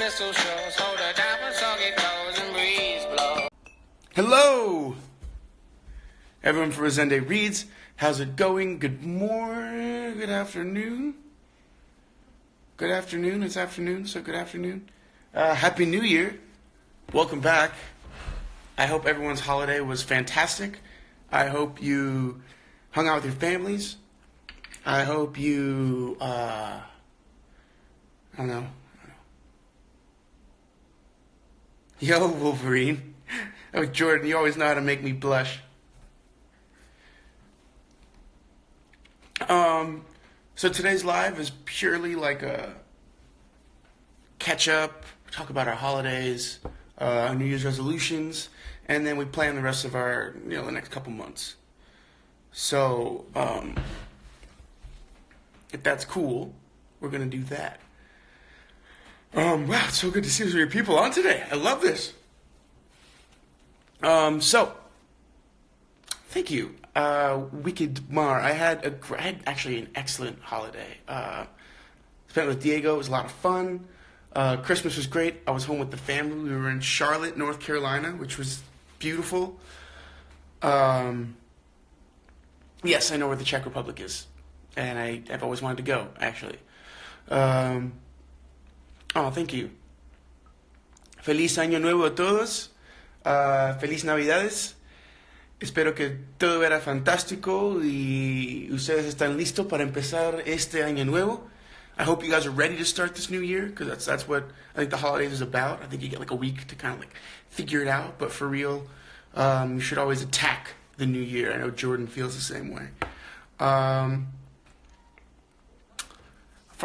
pistol shows, hold her down when soggy clothes and breeze blow. Hello, everyone from Rosende Reads. How's it going? Good morning, good afternoon. Good afternoon, it's afternoon, so good afternoon. Happy New Year. Welcome back. I hope everyone's holiday was fantastic. I hope you hung out with your families. I hope you, I don't know. Yo, Wolverine. Oh, Jordan, you always know how to make me blush. So today's live is purely like a catch up, talk about our holidays, our New Year's resolutions, and then we plan the rest of our, the next couple months. So, if that's cool, we're gonna do that. Wow, it's so good to see so many people on today. I love this. So, thank you. Wicked Mar. I had actually an excellent holiday. Spent it with Diego. It was a lot of fun. Christmas was great. I was home with the family. We were in Charlotte, North Carolina, which was beautiful. Yes, I know where the Czech Republic is. And I've always wanted to go, actually. Oh, thank you. Feliz Año Nuevo a todos. Feliz Navidades. Espero que todo era fantástico y ustedes están listos para empezar este año nuevo. I hope you guys are ready to start this new year, because that's what I think the holidays is about. I think you get like a week to kind of like figure it out, but for real, you should always attack the new year. I know Jordan feels the same way. For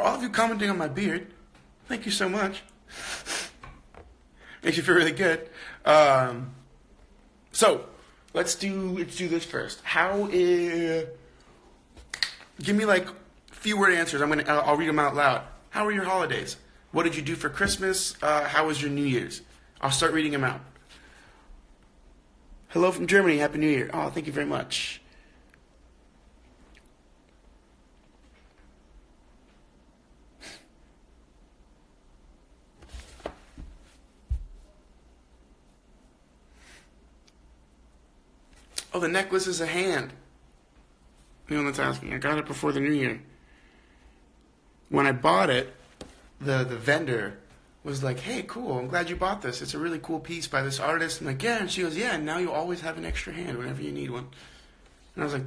all of you commenting on my beard, thank you so much. Makes you feel really good. So let's do this first. Give me like few word answers. I'll read them out loud. How were your holidays? What did you do for Christmas? How was your New Year's? I'll start reading them out. Hello from Germany. Happy New Year. Oh, thank you very much. Oh, the necklace is a hand. Anyone that's asking, I got it before the New Year. When I bought it, the vendor was like, hey, cool, I'm glad you bought this. It's a really cool piece by this artist. I'm like, yeah. And she goes, yeah, and now you always have an extra hand whenever you need one. And I was like,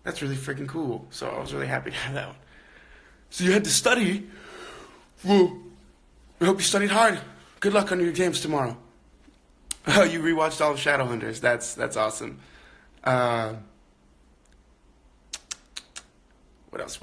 that's really freaking cool. So I was really happy to have that one. So you had to study. Well, I hope you studied hard. Good luck on your exams tomorrow. Oh, you rewatched all of Shadowhunters. That's awesome. What else?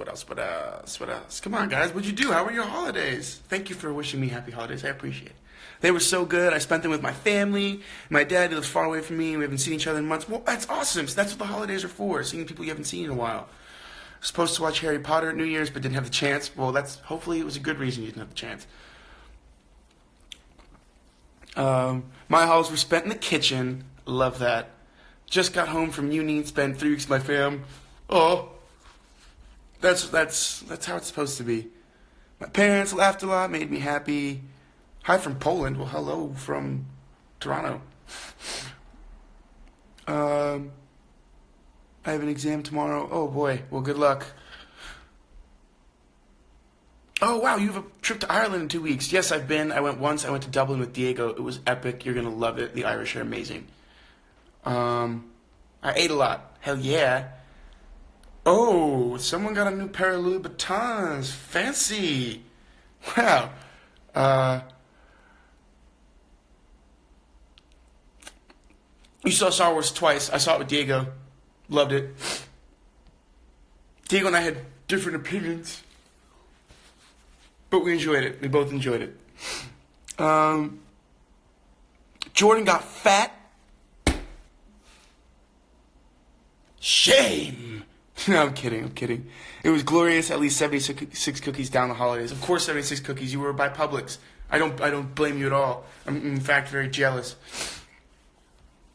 Come on, guys. What'd you do? How were your holidays? Thank you for wishing me happy holidays. I appreciate it. They were so good. I spent them with my family. My dad lives far away from me. We haven't seen each other in months. Well, that's awesome. So that's what the holidays are for, seeing people you haven't seen in a while. I was supposed to watch Harry Potter at New Year's, but didn't have the chance. Well, hopefully it was a good reason you didn't have the chance. My holidays were spent in the kitchen. Love that. Just got home from uni and spent 3 weeks with my fam. Oh, that's how it's supposed to be. My parents laughed a lot, made me happy. Hi from Poland. Well, hello from Toronto. I have an exam tomorrow. Oh boy. Well, good luck. Oh, wow, you have a trip to Ireland in 2 weeks. Yes, I've been. I went once. I went to Dublin with Diego. It was epic. You're going to love it. The Irish are amazing. I ate a lot. Hell yeah. Oh, someone got a new pair of Louis Vuittons. Fancy. Wow. You saw Star Wars twice. I saw it with Diego. Loved it. Diego and I had different opinions. But we enjoyed it. We both enjoyed it. Jordan got fat. Shame. No, I'm kidding. It was glorious. At least 76 cookies down the holidays. Of course, 76 cookies. You were by Publix. I don't blame you at all. I'm in fact very jealous.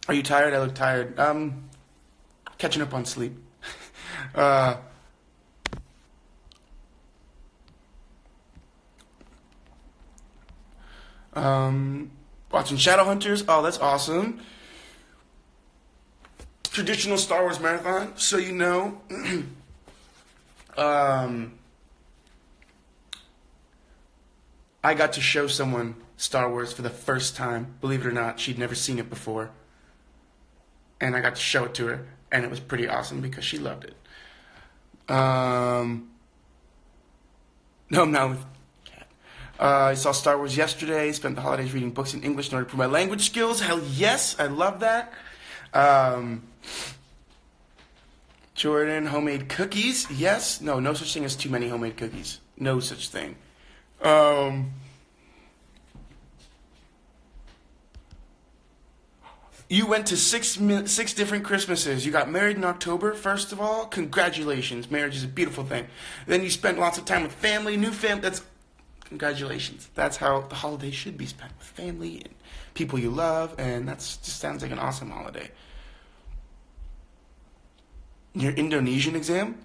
Are you tired? I look tired. Catching up on sleep. Watching Shadowhunters. Oh, that's awesome. Traditional Star Wars marathon, so you know. I got to show someone Star Wars for the first time. Believe it or not, she'd never seen it before. And I got to show it to her, and it was pretty awesome because she loved it. No, I'm not with Cat. I saw Star Wars yesterday. Spent the holidays reading books in English in order to improve my language skills. Hell yes, I love that. Jordan, homemade cookies. Yes. No such thing as too many homemade cookies. No such thing. You went to six different Christmases. You got married in October, first of all. Congratulations. Marriage is a beautiful thing. Then you spent lots of time with family, new family. That's congratulations. That's how the holiday should be spent, with family and people you love, and that just sounds like an awesome holiday. Your Indonesian exam?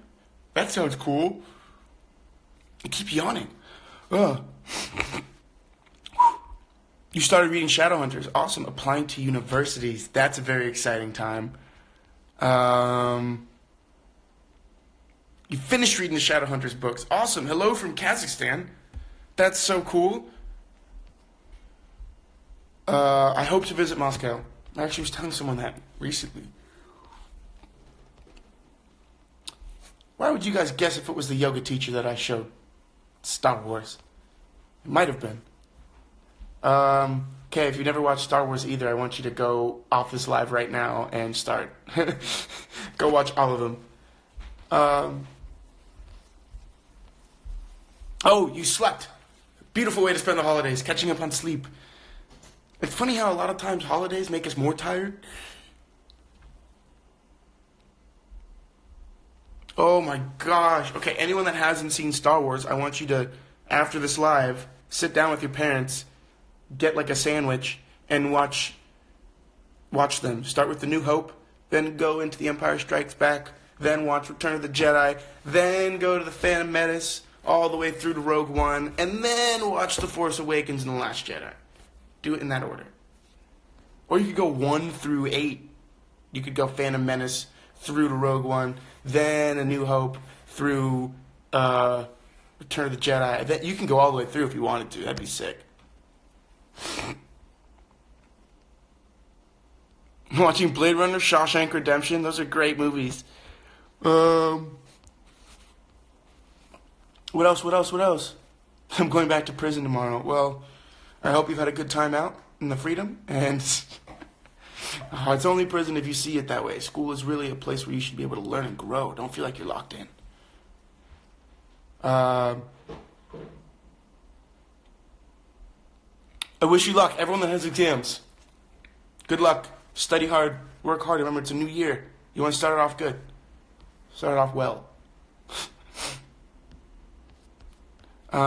That sounds cool. You keep yawning. Ugh. You started reading Shadowhunters. Awesome. Applying to universities. That's a very exciting time. You finished reading the Shadowhunters books. Awesome. Hello from Kazakhstan. That's so cool. I hope to visit Moscow. I actually was telling someone that recently. Why would you guys guess if it was the yoga teacher that I showed Star Wars? It might have been. Okay, if you've never watched Star Wars either, I want you to go off this live right now and start. Go watch all of them. Oh, you slept. Beautiful way to spend the holidays, catching up on sleep. It's funny how a lot of times holidays make us more tired. Oh my gosh. Okay, anyone that hasn't seen Star Wars, I want you to, after this live, sit down with your parents, get like a sandwich, and watch them. Start with The New Hope, then go into The Empire Strikes Back, then watch Return of the Jedi, then go to The Phantom Menace, all the way through to Rogue One, and then watch The Force Awakens and The Last Jedi. Do it in that order. Or you could go 1 through 8. You could go Phantom Menace through to Rogue One, then A New Hope through Return of the Jedi. You can go all the way through if you wanted to. That'd be sick. Watching Blade Runner, Shawshank Redemption. Those are great movies. What else? I'm going back to prison tomorrow. Well, I hope you've had a good time out in the freedom. And it's only prison if you see it that way. School is really a place where you should be able to learn and grow. Don't feel like you're locked in. I wish you luck. Everyone that has exams. Good luck. Study hard. Work hard. Remember, it's a new year. You want to start it off good. Start it off well. Okay,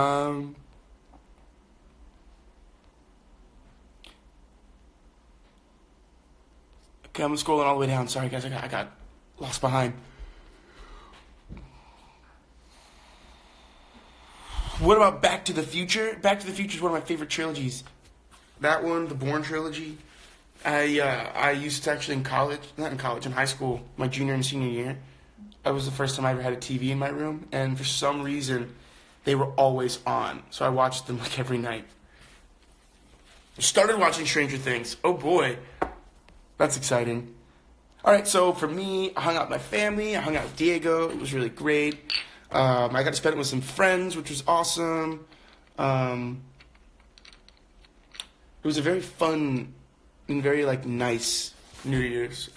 I'm scrolling all the way down. Sorry, guys. I got lost behind. What about Back to the Future? Back to the Future is one of my favorite trilogies. That one, the Bourne trilogy. I used to actually in high school, my junior and senior year. That was the first time I ever had a TV in my room, and for some reason, they were always on. So I watched them like every night. I started watching Stranger Things. Oh boy, that's exciting. All right, so for me, I hung out with my family. I hung out with Diego. It was really great. I got to spend it with some friends, which was awesome. It was a very fun and very nice New Year's.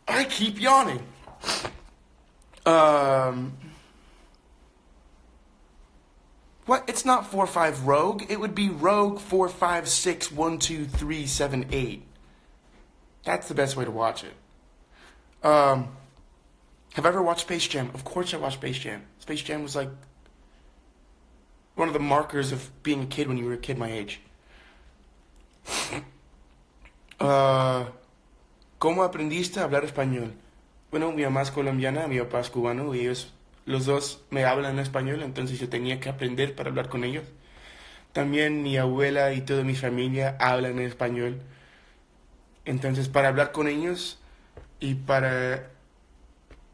I keep yawning. What? It's not 4-5 Rogue. It would be Rogue 4-5-6-1-2-3-7-8. That's the best way to watch it. Have I ever watched Space Jam? Of course I watched Space Jam. Space Jam was like one of the markers of being a kid when you were a kid my age. ¿Cómo aprendiste a hablar español? Bueno, mi mamá es colombiana, mi papá es cubano, y ellos los dos me hablan español, entonces yo tenía que aprender para hablar con ellos. También mi abuela y toda mi familia hablan español. Entonces, para hablar con ellos y para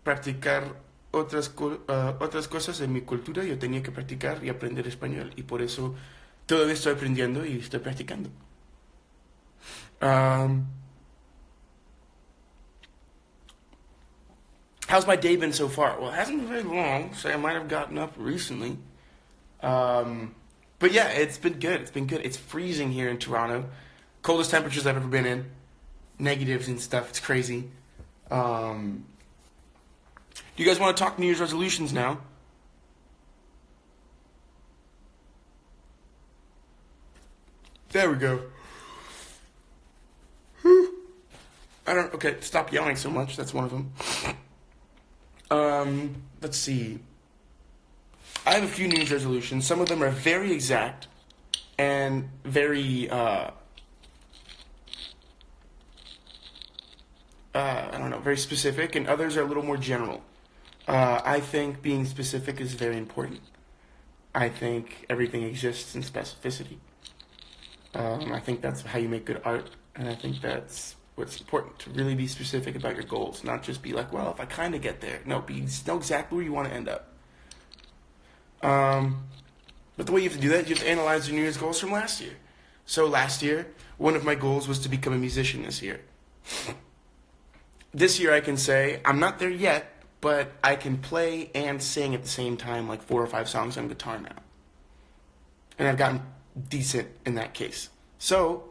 practicar otras cosas en mi cultura, yo tenía que practicar y aprender español. Y por eso todavía estoy aprendiendo y estoy practicando. Um, how's my day been so far? Well, it hasn't been very long, so I might have gotten up recently. But yeah, it's been good. It's been good. It's freezing here in Toronto. Coldest temperatures I've ever been in. Negatives and stuff. It's crazy. Do you guys want to talk New Year's resolutions now? There we go. Okay, stop yelling so much. That's one of them. Let's see. I have a few New Year's resolutions. Some of them are very exact and very, I don't know, very specific, and others are a little more general. I think being specific is very important. I think everything exists in specificity. I think that's how you make good art, and I think that's what's important, to really be specific about your goals, not just be like, well, if I kind of get there. No, know exactly where you want to end up. But the way you have to do that, you have to analyze your New Year's goals from last year. So last year, one of my goals was to become a musician this year. This year I can say, I'm not there yet, but I can play and sing at the same time, like 4 or 5 songs on guitar now. And I've gotten decent in that case. So,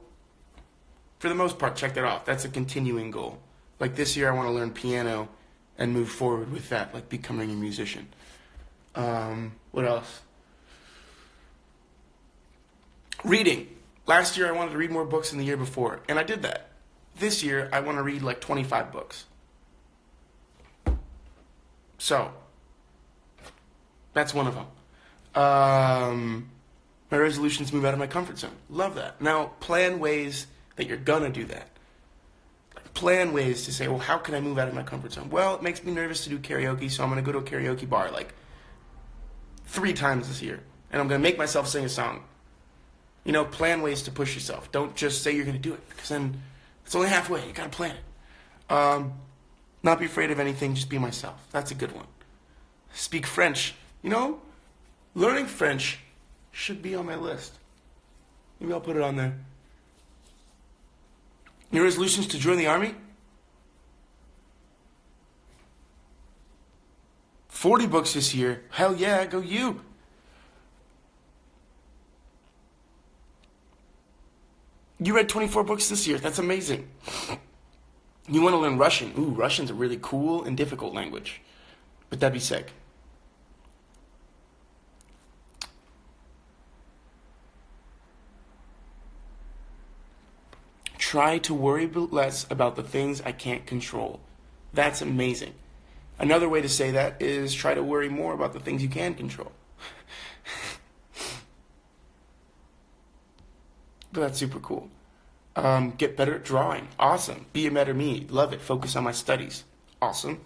for the most part, check that off. That's a continuing goal. Like this year I want to learn piano and move forward with that, like becoming a musician. What else? Reading. Last year I wanted to read more books than the year before, and I did that. This year I want to read like 25 books. So, that's one of them. My resolution is to move out of my comfort zone. Love that. Now, plan ways that you're gonna do that. Plan ways to say, well, how can I move out of my comfort zone? Well, it makes me nervous to do karaoke, so I'm gonna go to a karaoke bar like 3 times this year, and I'm gonna make myself sing a song. You know, plan ways to push yourself. Don't just say you're gonna do it, because then it's only halfway. You gotta plan it. Not be afraid of anything, just be myself. That's a good one. Speak French. You know, learning French should be on my list. Maybe I'll put it on there. Your resolutions to join the army? 40 books this year. Hell yeah, go you. You read 24 books this year. That's amazing. You want to learn Russian. Ooh, Russian's a really cool and difficult language. But that'd be sick. Try to worry less about the things I can't control. That's amazing. Another way to say that is try to worry more about the things you can control. But that's super cool. Get better at drawing. Awesome. Be a better me. Love it. Focus on my studies. Awesome.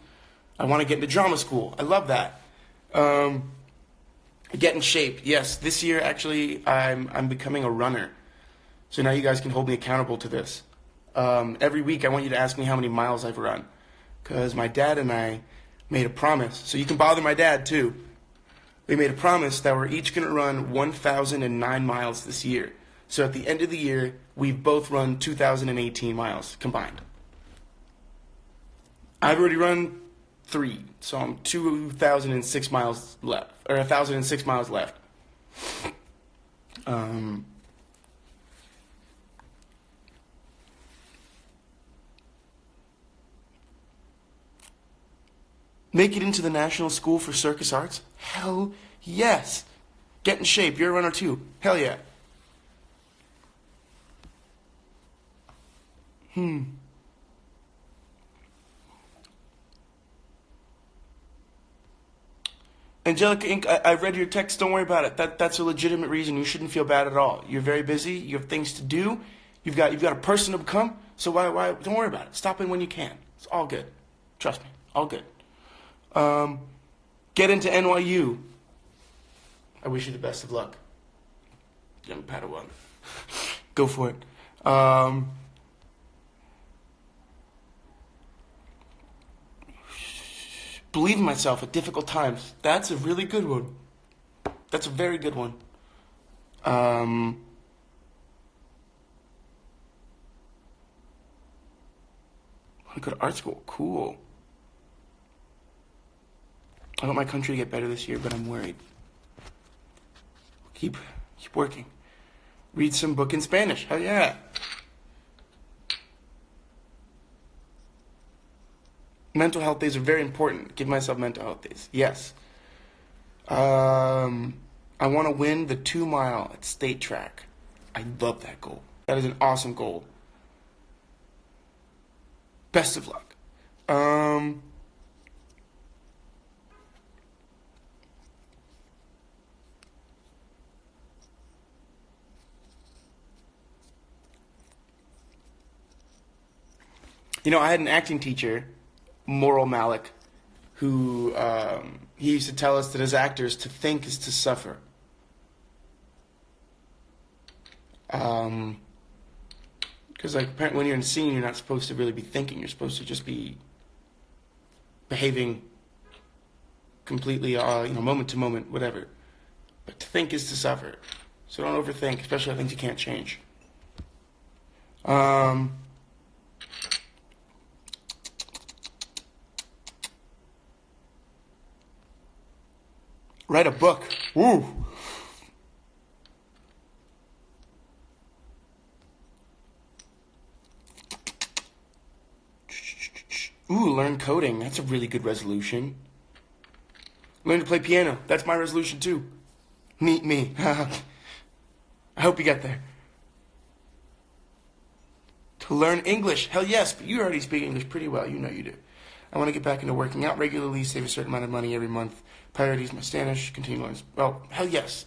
I want to get into drama school. I love that. Get in shape. Yes, this year actually I'm becoming a runner. So now you guys can hold me accountable to this. Every week I want you to ask me how many miles I've run. Because my dad and I made a promise. So you can bother my dad too. We made a promise that we're each going to run 1,009 miles this year. So at the end of the year, we've both run 2,018 miles combined. I've already run 3, so I'm 2,006 miles left, or 1,006 miles left. Make it into the National School for Circus Arts? Hell yes. Get in shape. You're a runner too. Hell yeah. Angelica Inc., I've read your text. Don't worry about it. That's a legitimate reason. You shouldn't feel bad at all. You're very busy. You have things to do. You've got a person to become. So why? Don't worry about it. Stop in when you can. It's all good. Trust me. All good. Get into NYU. I wish you the best of luck, young Padawan. Go for it. Believe in myself at difficult times. That's a really good one. That's a very good one. I go to art school. Cool. I want my country to get better this year, but I'm worried. Keep working. Read some book in Spanish. Hell yeah. Mental health days are very important. Give myself mental health days. Yes. I want to win the 2 mile at State Track. I love that goal. That is an awesome goal. Best of luck. You know, I had an acting teacher, Moral Malik, who he used to tell us that as actors, to think is to suffer. Because like apparently when you're in a scene, you're not supposed to really be thinking. You're supposed to just be behaving completely, moment to moment, whatever. But to think is to suffer. So don't overthink, especially on things you can't change. Write a book. Woo. Ooh, learn coding. That's a really good resolution. Learn to play piano. That's my resolution too. Meet me. I hope you get there. To learn English. Hell yes, but you already speak English pretty well. You know you do. I want to get back into working out regularly, save a certain amount of money every month. Priorities my Spanish, continue learning. Well, hell yes.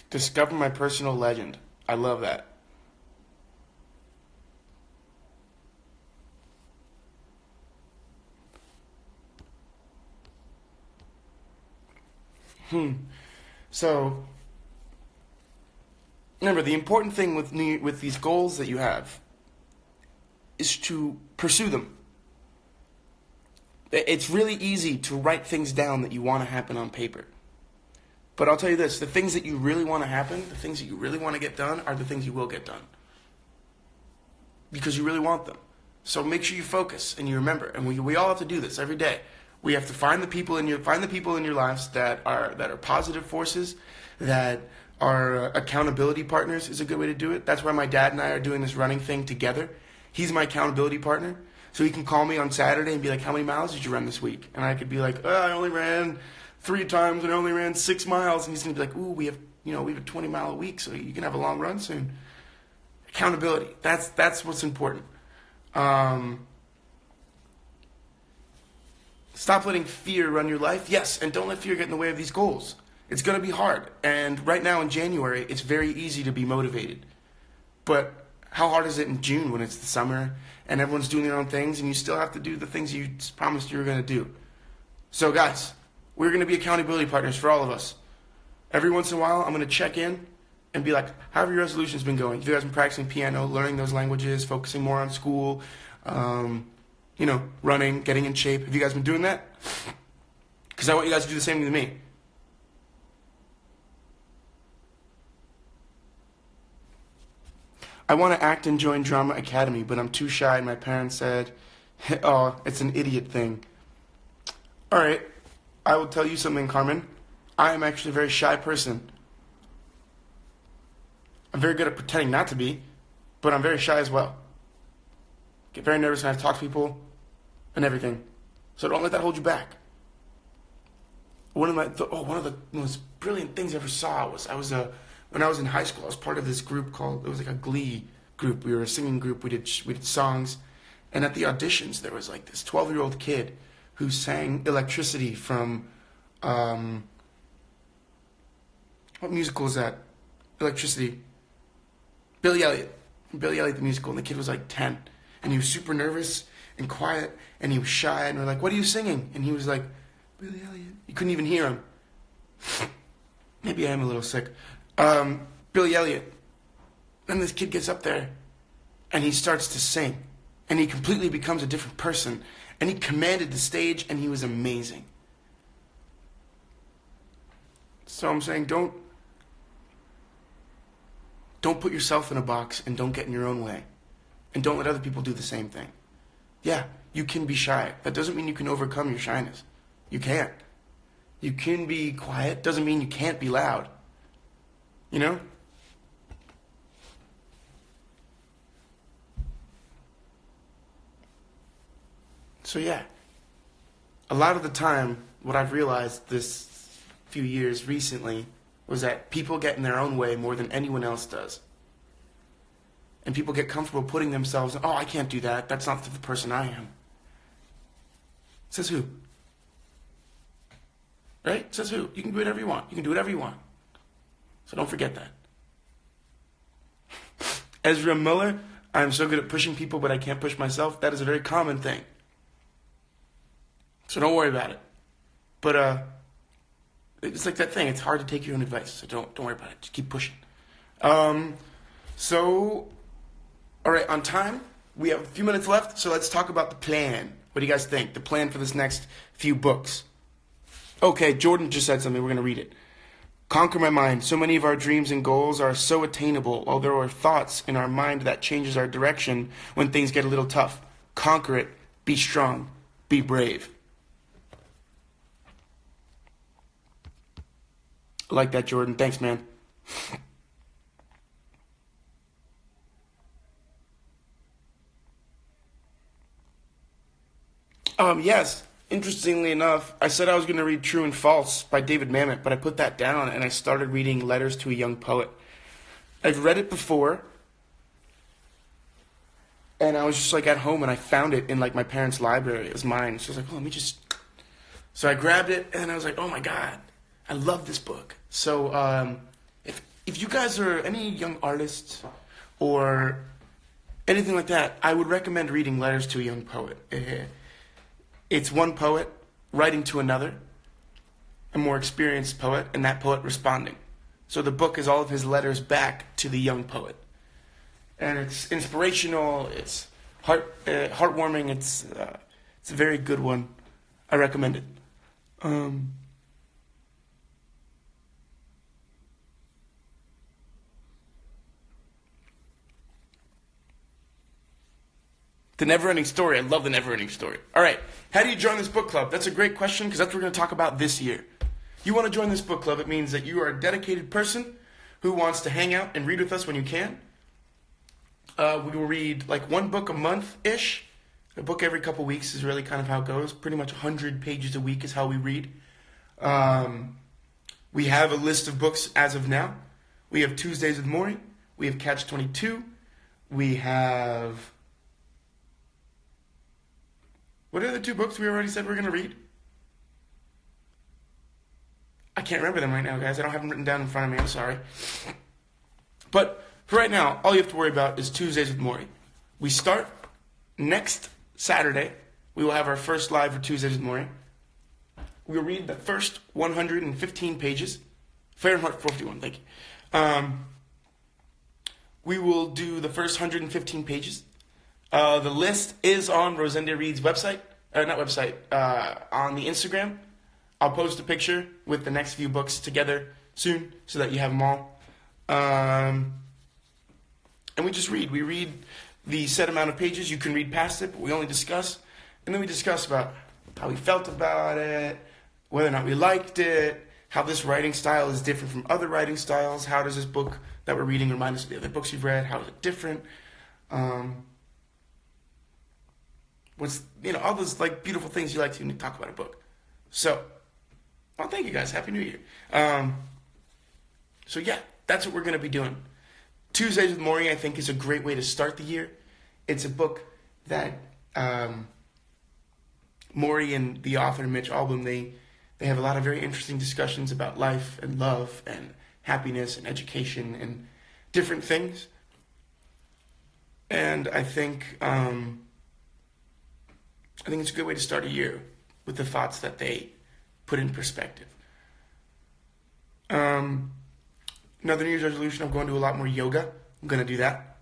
Discover my personal legend. I love that. So, remember, the important thing with these goals that you have is to pursue them. It's really easy to write things down that you want to happen on paper. But I'll tell you this, the things that you really want to happen, the things that you really want to get done are the things you will get done. Because you really want them. So make sure you focus and you remember. And we all have to do this every day. We have to find the people in your lives that are positive forces, that are accountability partners is a good way to do it. That's why my dad and I are doing this running thing together. He's my accountability partner. So he can call me on Saturday and be like, how many miles did you run this week? And I could be like, I only ran 3 times and I only ran 6 miles. And he's going to be like, ooh, we have a 20 mile a week, so you can have a long run soon. Accountability. That's what's important. Stop letting fear run your life. Yes, and don't let fear get in the way of these goals. It's going to be hard. And right now in January, it's very easy to be motivated. But how hard is it in June when it's the summer and everyone's doing their own things and you still have to do the things you promised you were going to do? So guys, we're going to be accountability partners for all of us. Every once in a while, I'm going to check in and be like, how have your resolutions been going? Have you guys been practicing piano, learning those languages, focusing more on school, running, getting in shape? Have you guys been doing that? Because I want you guys to do the same thing to me. I want to act and join Drama Academy, but I'm too shy, and my parents said, oh, it's an idiot thing. All right, I will tell you something, Carmen. I am actually a very shy person. I'm very good at pretending not to be, but I'm very shy as well. Get very nervous when I have to talk to people and everything. So don't let that hold you back. One of the most brilliant things I ever saw was when I was in high school, I was part of this group it was like a Glee group. We were a singing group. We did songs. And at the auditions, there was like this 12-year-old kid who sang Electricity from, what musical is that? Electricity. Billy Elliot. Billy Elliot the musical. And the kid was like 10. and he was super nervous and quiet, and he was shy, and we're like, what are you singing? And he was like, Billy Elliot. You couldn't even hear him. Maybe I am a little sick. Billy Elliot. Then this kid gets up there, and he starts to sing, and he completely becomes a different person, and he commanded the stage, and he was amazing. So I'm saying, don't put yourself in a box, and don't get in your own way, and don't let other people do the same thing. Yeah, you can be shy. That doesn't mean you can overcome your shyness. You can't. You can be quiet. Doesn't mean you can't be loud. You know? So yeah, a lot of the time, what I've realized this few years recently was that people get in their own way more than anyone else does. And people get comfortable putting themselves, oh, I can't do that. That's not the person I am. Says who? Right? Says who? You can do whatever you want. You can do whatever you want. So don't forget that. Ezra Muller, I'm so good at pushing people, but I can't push myself. That is a very common thing. So don't worry about it. But it's like that thing. It's hard to take your own advice. So don't worry about it. Just keep pushing. So, all right, on time, we have a few minutes left. So let's talk about the plan. What do you guys think? The plan for this next few books. Okay, Jordan just said something. We're going to read it. Conquer my mind. So many of our dreams and goals are so attainable, while there are thoughts in our mind that changes our direction when things get a little tough. Conquer it. Be strong. Be brave. I like that, Jordan. Thanks, man. Yes. Interestingly enough, I said I was going to read True and False by David Mamet, but I put that down and I started reading Letters to a Young Poet. I've read it before, and I was just like at home and I found it in like my parents' library. It was mine. So I was like, oh, let me just... So I grabbed it and I was like, oh my God, I love this book. So if you guys are any young artists or anything like that, I would recommend reading Letters to a Young Poet. It's one poet writing to another, a more experienced poet, and that poet responding. So the book is all of his letters back to the young poet. And it's inspirational, it's heartwarming, it's a very good one. I recommend it. The Never-Ending Story. I love The Never-Ending Story. All right. How do you join this book club? That's a great question because that's what we're going to talk about this year. You want to join this book club, it means that you are a dedicated person who wants to hang out and read with us when you can. We will read like one book a month-ish. A book every couple weeks is really kind of how it goes. Pretty much 100 pages a week is how we read. We have a list of books as of now. We have Tuesdays with Morrie. We have Catch-22. We have... What are the two books we already said we were going to read? I can't remember them right now, guys. I don't have them written down in front of me. I'm sorry. But for right now, all you have to worry about is Tuesdays with Morrie. We start next Saturday. We will have our first live for Tuesdays with Morrie. We'll read the first 115 pages. Fahrenheit 451, thank you. We will do the first 115 pages. The list is on Rosende Reed's website. Not website. On the Instagram. I'll post a picture with the next few books together soon so that you have them all. And we just read. We read the set amount of pages. You can read past it, but we only discuss. And then we discuss about how we felt about it, whether or not we liked it, how this writing style is different from other writing styles, how does this book that we're reading remind us of the other books you've read, how is it different, what's, all those like beautiful things you like to talk about a book. So, well, thank you guys. Happy New Year. So yeah, that's what we're going to be doing. Tuesdays with Morrie, I think, is a great way to start the year. It's a book that Morrie and the author, Mitch Albom, they have a lot of very interesting discussions about life and love and happiness and education and different things. And I think it's a good way to start a year with the thoughts that they put in perspective. Another New Year's resolution, I'm going to do a lot more yoga. I'm going to do that.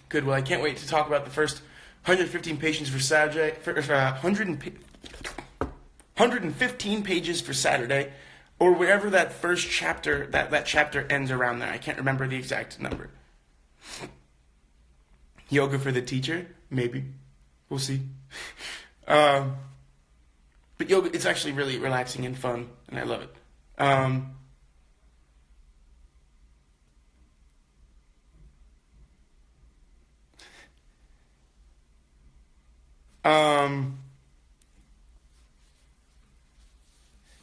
Good. Well, I can't wait to talk about the first 115 pages for Saturday. 115 pages for Saturday, or wherever that first chapter, that chapter ends around there. I can't remember the exact number. Yoga for the teacher? Maybe. We'll see. But yoga, it's actually really relaxing and fun, and I love it.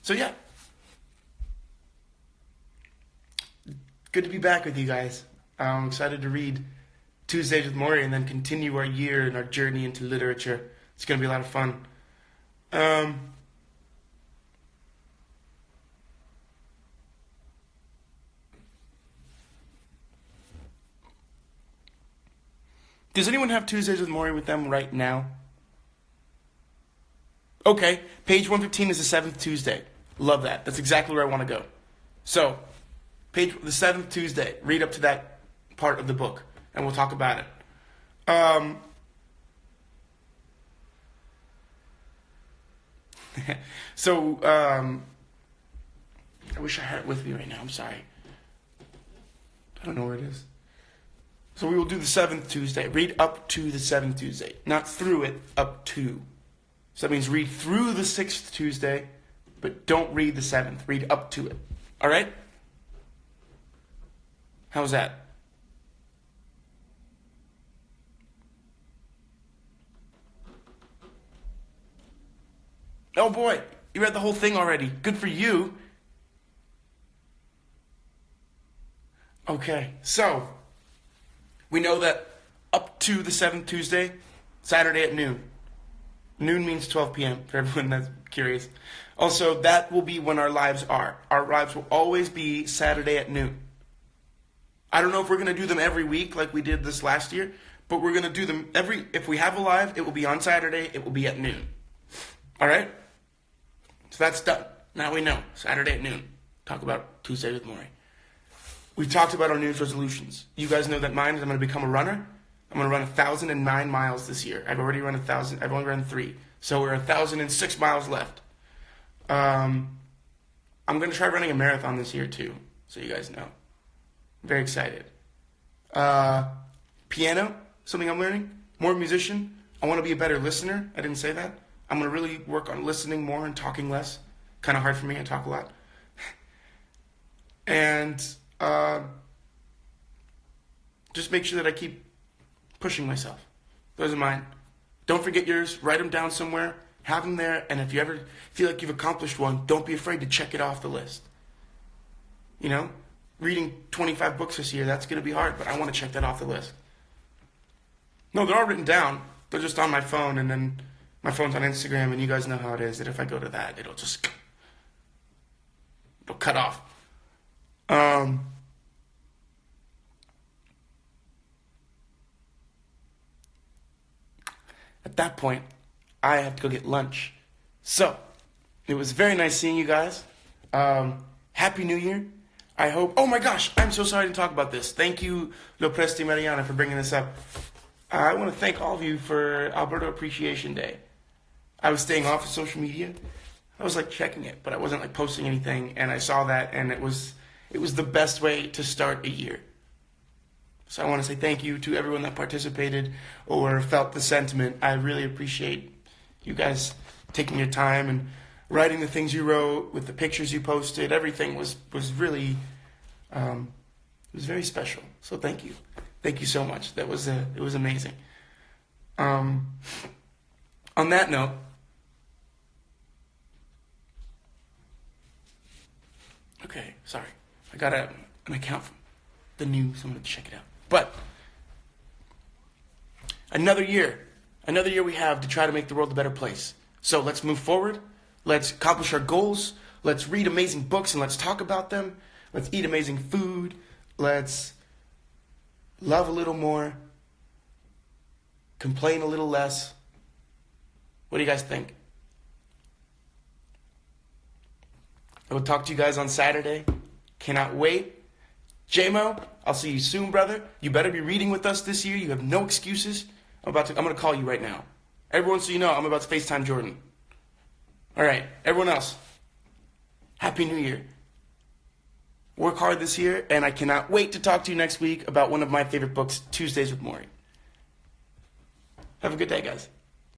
So yeah. Good to be back with you guys. I'm excited to read Tuesdays with Morrie and then continue our year and our journey into literature. It's going to be a lot of fun. Does anyone have Tuesdays with Morrie with them right now? Okay, page 115 is the 7th Tuesday. Love that. That's exactly where I want to go. So, the 7th Tuesday. Read up to that part of the book, and we'll talk about it. So, I wish I had it with me right now. I'm sorry. I don't know where it is. So we will do the 7th Tuesday. Read up to the 7th Tuesday. Not through it, up to. So that means read through the 6th Tuesday, but don't read the 7th. Read up to it. All right? How's that? Oh boy, you read the whole thing already. Good for you. Okay, so we know that up to the 7th Tuesday, Saturday at noon. Noon means 12 p.m. for everyone that's curious. Also, that will be when our lives are. Our lives will always be Saturday at noon. I don't know if we're going to do them every week like we did this last year, but we're going to do them if we have a live, it will be on Saturday, it will be at noon. All right? So that's done. Now we know. Saturday at noon. Talk about Tuesday with Morrie. We've talked about our New Year's resolutions. You guys know that mine is I'm going to become a runner. I'm going to run 1,009 miles this year. I've already run 1,000. I've only run 3. So we're 1,006 miles left. I'm going to try running a marathon this year too, so you guys know. I'm very excited. Piano, something I'm learning. More musician. I want to be a better listener. I didn't say that. I'm going to really work on listening more and talking less. Kind of hard for me. I talk a lot. And just make sure that I keep pushing myself. Those are mine. Don't forget yours. Write them down somewhere. Have them there. And if you ever feel like you've accomplished one, don't be afraid to check it off the list. You know? Reading 25 books this year, that's going to be hard, but I want to check that off the list. No, they're all written down. They're just on my phone, and then my phone's on Instagram, and you guys know how it is, that if I go to that, it'll cut off. At that point, I have to go get lunch. So, it was very nice seeing you guys. Happy New Year. I hope... Oh my gosh, I'm so sorry to talk about this. Thank you, Lopresti Mariana, for bringing this up. I want to thank all of you for Alberto Appreciation Day. I was staying off of social media. I was checking it, but I wasn't posting anything, and I saw that, and it was the best way to start a year. So I want to say thank you to everyone that participated or felt the sentiment. I really appreciate you guys taking your time and writing the things you wrote, with the pictures you posted. Everything was really, it was very special. So thank you. Thank you so much. It was amazing. On that note, okay, sorry. I got an account from the news. I'm going to check it out. But another year we have to try to make the world a better place. So let's move forward. Let's accomplish our goals. Let's read amazing books and let's talk about them. Let's eat amazing food. Let's love a little more. Complain a little less. What do you guys think? I will talk to you guys on Saturday. Cannot wait. J-Mo, I'll see you soon, brother. You better be reading with us this year. You have no excuses. I'm going to call you right now. Everyone, so you know, I'm about to FaceTime Jordan. All right, everyone else, Happy New Year. Work hard this year, and I cannot wait to talk to you next week about one of my favorite books, Tuesdays with Morrie. Have a good day, guys.